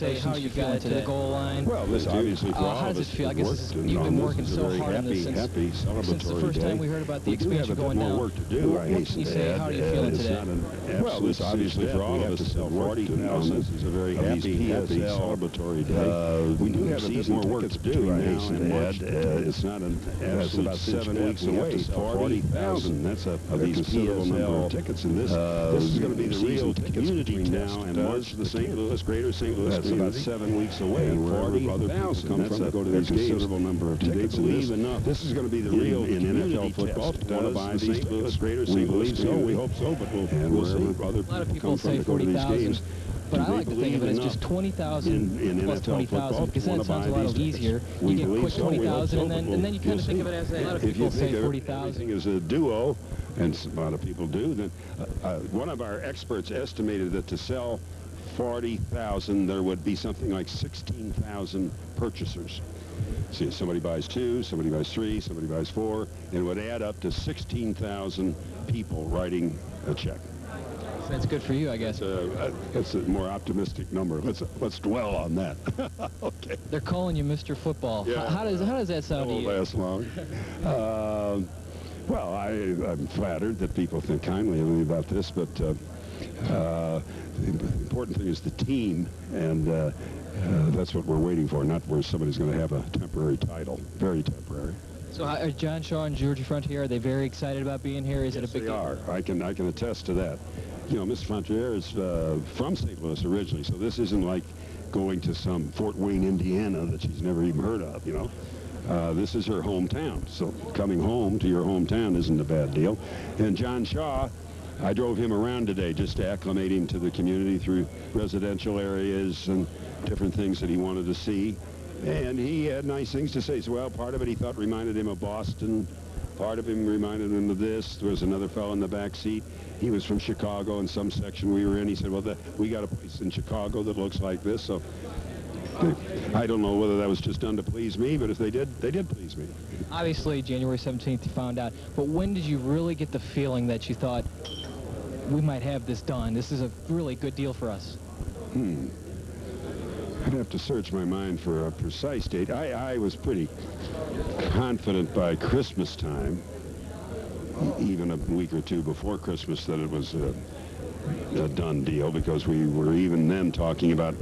Say how you got to the goal line. Well, this obviously for all how of does us it feel? I guess you've been working so hard on this since the first time we heard about the expansion going down. More work to do. What can you say? How are you feeling today? Well, this obviously for all of us to sell 40,000 is a very happy celebratory day. We do have a bit more work to do now and March. It's not an absolute about 7 weeks away. 40,000. That's a considerable number of tickets in this. This is going to be the real community now and March. The St. Louis, Greater St. Louis. That's about 7 weeks away. 40,000 come from to go to these games. Considerable number of tickets. Believe enough. This is going to be the real in NFL football. Want to buy these tickets? Greater St. Louis. So we hope so, but we'll see. A lot of people say 40,000. But I like to think of it as just 20,000 plus 20,000 because then it sounds a lot easier. You get quick 20,000 and then you kind of think of it as a lot of people say 40,000. Everything is a duo, and a lot of people do. Then one of our experts estimated that to sell 40,000, there would be something like 16,000 purchasers. See, somebody buys 2, somebody buys 3, somebody buys 4, and it would add up to 16,000 people writing a check. That's good for you, I guess. That's a more optimistic number. Let's dwell on that. Okay. They're calling you Mr. Football. Yeah. How does that sound to you? Won't last long. Well, I'm flattered that people think kindly of me about this, but the important thing is the team, and that's what we're waiting for, not where somebody's going to have a temporary title. Very temporary. So are John Shaw and Georgie Frontier, are they very excited about being here? Is it a big deal? Yes, they are. I can attest to that. You know, Mr. Frontier is from St. Louis originally, so this isn't like going to some Fort Wayne, Indiana that she's never even heard of, you know. This is her hometown, so coming home to your hometown isn't a bad deal. And John Shaw, I drove him around today just to acclimate him to the community through residential areas and different things that he wanted to see. And he had nice things to say. So, well, part of it he thought reminded him of Boston. Part of him reminded him of this. There was another fellow in the back seat. He was from Chicago in some section we were in. He said, well, we got a place in Chicago that looks like this. So I don't know whether that was just done to please me, but if they did please me. Obviously, January 17th you found out. But when did you really get the feeling that you thought, we might have this done? This is a really good deal for us. I'd have to search my mind for a precise date. I was pretty confident by Christmas time, even a week or two before Christmas, that it was a done deal, because we were even then talking about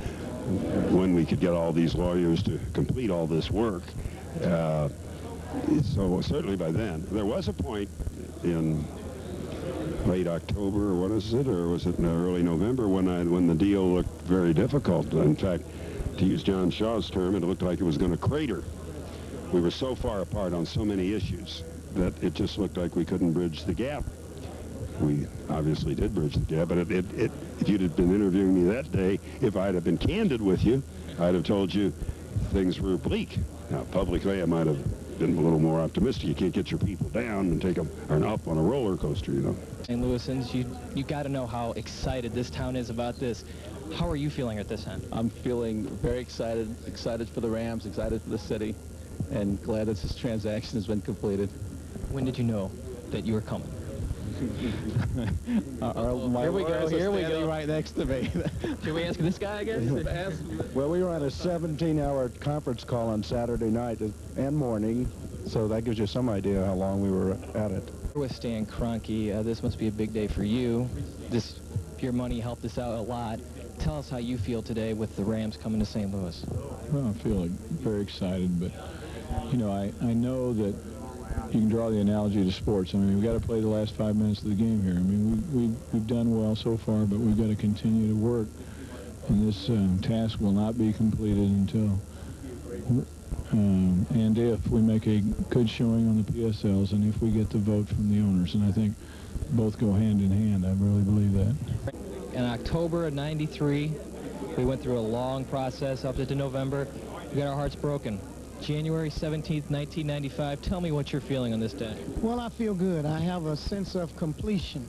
when we could get all these lawyers to complete all this work. So certainly by then. There was a point in late October, or what is it, or was it in early November, when the deal looked very difficult. In fact, to use John Shaw's term, it looked like it was going to crater. We were so far apart on so many issues that it just looked like we couldn't bridge the gap. We obviously did bridge the gap, but if you'd have been interviewing me that day, if I'd have been candid with you, I'd have told you things were bleak. Now, publicly, I might have been a little more optimistic. You can't get your people down and take them up on a roller coaster, you know. St. Louisans, you got to know how excited this town is about this. How are you feeling at this end? I'm feeling very excited for the Rams, excited for the city, and glad that this transaction has been completed. When did you know that you were coming? Here we go, right next to me. Should we ask this guy, I guess? Well, we were on a 17-hour conference call on Saturday night and morning, so that gives you some idea how long we were at it. With Stan Kroenke, this must be a big day for you. Your money helped us out a lot. Tell us how you feel today with the Rams coming to St. Louis. Well, I feel very excited, but, you know, I know that you can draw the analogy to sports. I mean, we've got to play the last 5 minutes of the game here. I mean, we've done well so far, but we've got to continue to work. And this task will not be completed until, and if we make a good showing on the PSLs, and if we get the vote from the owners. And I think both go hand in hand. I really believe that. In October of '93, we went through a long process up to November. We got our hearts broken. January 17th, 1995. Tell me what you're feeling on this day. Well, I feel good. I have a sense of completion.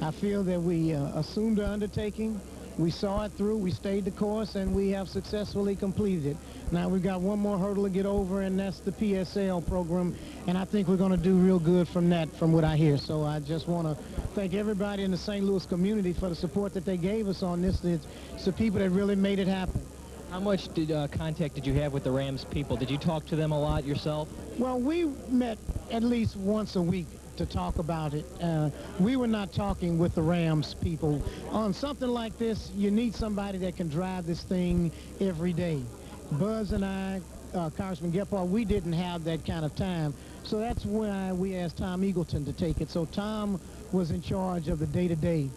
I feel that we assumed the undertaking. We saw it through. We stayed the course, and we have successfully completed it. Now we've got one more hurdle to get over, and that's the PSL program. And I think we're going to do real good from that, from what I hear. So I just want to thank everybody in the St. Louis community for the support that they gave us on this. It's the people that really made it happen. How much contact did you have with the Rams people? Did you talk to them a lot yourself? Well, we met at least once a week to talk about it. We were not talking with the Rams people. On something like this, you need somebody that can drive this thing every day. Buzz and I, Congressman Gephardt, we didn't have that kind of time. So that's why we asked Tom Eagleton to take it. So Tom was in charge of the day-to-day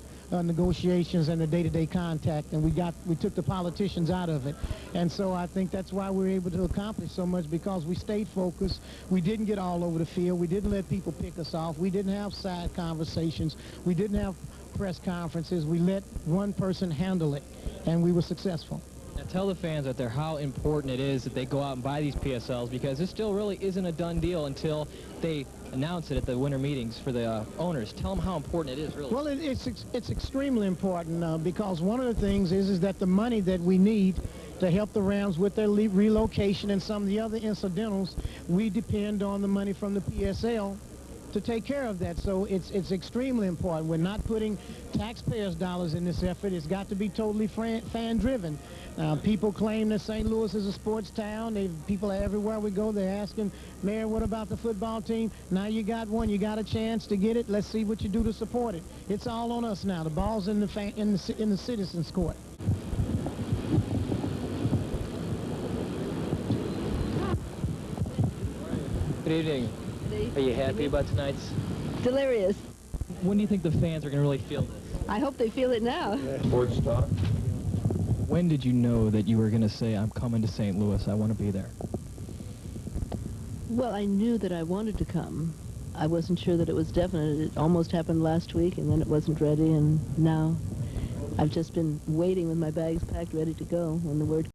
negotiations and the day-to-day contact, and we took the politicians out of it. And so I think that's why we were able to accomplish so much, because we stayed focused. We didn't get all over the field. We didn't let people pick us off. We didn't have side conversations. We didn't have press conferences. We let one person handle it, and we were successful. Now tell the fans out there how important it is that they go out and buy these PSLs, because this still really isn't a done deal until they announce it at the winter meetings for the owners. Tell them how important it is, really. Well, it's extremely important because one of the things is that the money that we need to help the Rams with their relocation and some of the other incidentals, we depend on the money from the PSL to take care of that. So it's extremely important. We're not putting taxpayers' dollars in this effort. It's got to be totally fan-driven. People claim that St. Louis is a sports town. People everywhere we go, they're asking, Mayor, what about the football team? Now you got one. You got a chance to get it. Let's see what you do to support it. It's all on us now. The ball's in the citizens' court. Good evening. Are you happy about tonight's? Delirious. When do you think the fans are going to really feel this? I hope they feel it now. Sports talk. When did you know that you were going to say, I'm coming to St. Louis, I want to be there? Well, I knew that I wanted to come. I wasn't sure that it was definite. It almost happened last week, and then it wasn't ready, and now I've just been waiting with my bags packed, ready to go when the word